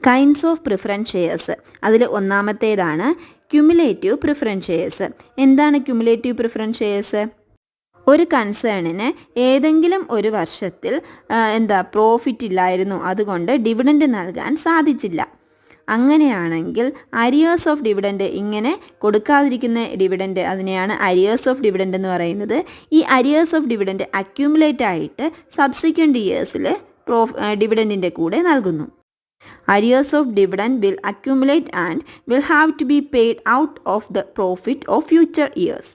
Kinds of preference shares. അതിൽ ഒന്നാമത്തേതാണ് cumulative preference shares. എന്താണ് cumulative preference shares? ഒരു കൺസേണിന് ഏതെങ്കിലും ഒരു വർഷത്തിൽ പ്രോഫിറ്റ് ഇല്ലായിരുന്നു, അതുകൊണ്ട് ഡിവിഡൻഡ് നൽകാൻ സാധിച്ചില്ല. അങ്ങനെയാണെങ്കിൽ അരിയേഴ്സ് ഓഫ് ഡിവിഡൻഡ്, ഇങ്ങനെ കൊടുക്കാതിരിക്കുന്ന ഡിവിഡൻഡ്, അതിനെയാണ് അരിയേഴ്സ് ഓഫ് ഡിവിഡൻഡ് എന്ന് പറയുന്നത്. ഈ അരിയേഴ്സ് ഓഫ് ഡിവിഡൻഡ് അക്യൂമുലേറ്റ് ആയിട്ട് സബ്സിക്വൻറ്റ് ഇയേഴ്സിൽ ഡിവിഡൻഡിൻ്റെ കൂടെ നൽകുന്നു. Arrears of dividend will accumulate and will have to be paid out of the profit of future years.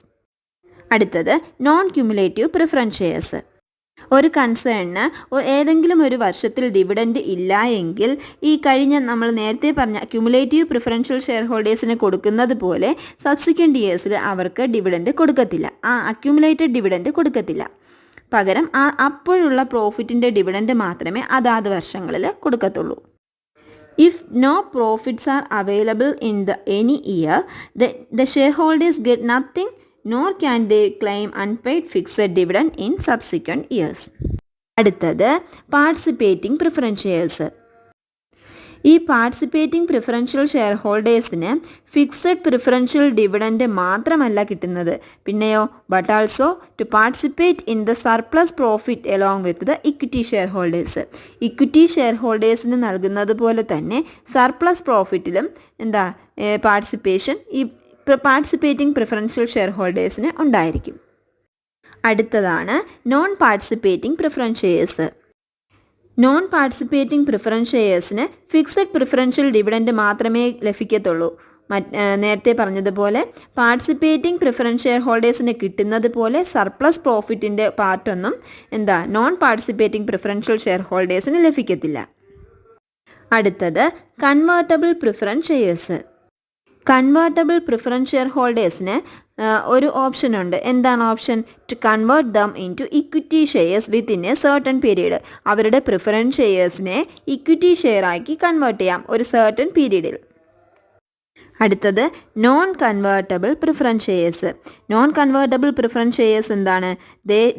അടുത്തത് നോൺ ക്യുമുലേറ്റീവ് പ്രിഫറൻസ് ഷെയർസ്. ഒരു കൺസേണിന് ഏതെങ്കിലും ഒരു വർഷത്തിൽ ഡിവിഡൻഡ് ഇല്ല എങ്കിൽ ഈ കഴിഞ്ഞ നമ്മൾ നേരത്തെ പറഞ്ഞ ക്യുമുലേറ്റീവ് പ്രിഫറൻഷ്യൽ ഷെയർ ഹോൾഡേഴ്സിന് കൊടുക്കുന്നത് പോലെ സബ്സിക്വൻറ്റ് ഇയേഴ്സിൽ അവർക്ക് ഡിവിഡൻഡ് കൊടുക്കത്തില്ല, ആ അക്യുമുലേറ്റഡ് ഡിവിഡൻഡ് കൊടുക്കത്തില്ല. പകരം അപ്പോഴുള്ള പ്രോഫിറ്റിൻ്റെ ഡിവിഡൻഡ് മാത്രമേ അതാത് വർഷങ്ങളിൽ കൊടുക്കത്തുള്ളൂ. If no profits are available in any year, the shareholders get nothing, nor can they claim unpaid fixed dividend in subsequent years. അടുത്തത് പാർട്ടിസിപ്പേറ്റിംഗ് പ്രിഫറൻസ് ഷെയർസ്. ഈ പാർട്ടിസിപ്പേറ്റിംഗ് പ്രിഫറൻഷ്യൽ ഷെയർ ഹോൾഡേഴ്സിന് fixed preferential dividend മാത്രമല്ല കിട്ടുന്നത്, പിന്നെയോ but also to participate in the surplus profit along with the equity share holders. Equity share ഹോൾഡേഴ്സിന് നൽകുന്നത് പോലെ തന്നെ സർപ്ലസ് പ്രോഫിറ്റിലും പാർട്ടിസിപ്പേഷൻ ഈ പാർട്ടിസിപ്പേറ്റിംഗ് പ്രിഫറൻഷ്യൽ ഷെയർ ഹോൾഡേഴ്സിന് ഉണ്ടായിരിക്കും. അടുത്തതാണ് non participating preference shares. Non participating preference ഷെയർസിന് ഫിക്സഡ് പ്രിഫറൻഷ്യൽ ഡിവിഡൻഡ് മാത്രമേ ലഭിക്കത്തുള്ളൂ. നേരത്തെ പറഞ്ഞതുപോലെ പാർട്ടിസിപ്പേറ്റിംഗ് പ്രിഫറൻസ് ഷെയർ ഹോൾഡേഴ്സിന് കിട്ടുന്നത് പോലെ സർപ്ലസ് പ്രോഫിറ്റിൻ്റെ പാർട്ടൊന്നും നോൺ പാർട്ടിസിപ്പേറ്റിംഗ് പ്രിഫറൻഷ്യൽ ഷെയർ ഹോൾഡേഴ്സിന് ലഭിക്കത്തില്ല. അടുത്തത് convertible preference shares. Convertible preference share ഹോൾഡേഴ്സിന് ഒരു ഓപ്ഷൻ ഉണ്ട്. എന്താണ് option? To convert them into equity shares within a certain period. അവരുടെ പ്രിഫറൻസ് ഷെയർസിനെ ഇക്വിറ്റി ഷെയർ ആക്കി കൺവേർട്ട് ചെയ്യാം ഒരു സർട്ടൺ പീരീഡിൽ. അടുത്തത് non convertible preference shares. Non convertible preference shares എന്താണ്?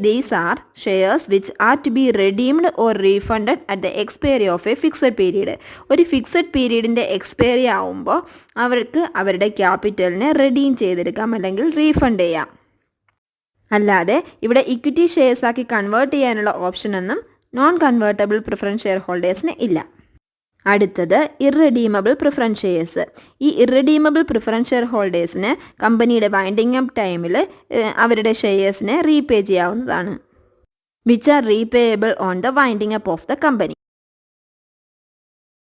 These are shares which are to be redeemed or refunded at the expiry of A fixed period. ഒരു fixed പീരീഡിൻ്റെ expiry ആവുമ്പോൾ അവർക്ക് അവരുടെ ക്യാപിറ്റലിനെ റെഡീം ചെയ്തെടുക്കാം അല്ലെങ്കിൽ റീഫണ്ട് ചെയ്യാം. അല്ലാതെ ഇവിടെ ഇക്വിറ്റി ഷെയർസ് ആക്കി കൺവേർട്ട് ചെയ്യാനുള്ള ഓപ്ഷനൊന്നും നോൺ കൺവേർട്ടബിൾ പ്രിഫറൻസ് ഷെയർ ഹോൾഡേഴ്സിന് ഇല്ല. അടുത്തത് ഇർറെഡീമബിൾ പ്രിഫറൻസ് ഷെയർസ്. ഈ ഇർറെഡീമബിൾ പ്രിഫറൻസ് ഷെയർ ഹോൾഡേഴ്സിന് കമ്പനിയുടെ വൈൻഡിങ് അപ്പ് ടൈമിൽ അവരുടെ ഷെയർസിനെ റീപേ ചെയ്യാവുന്നതാണ്. Which are repayable on the winding up of the company.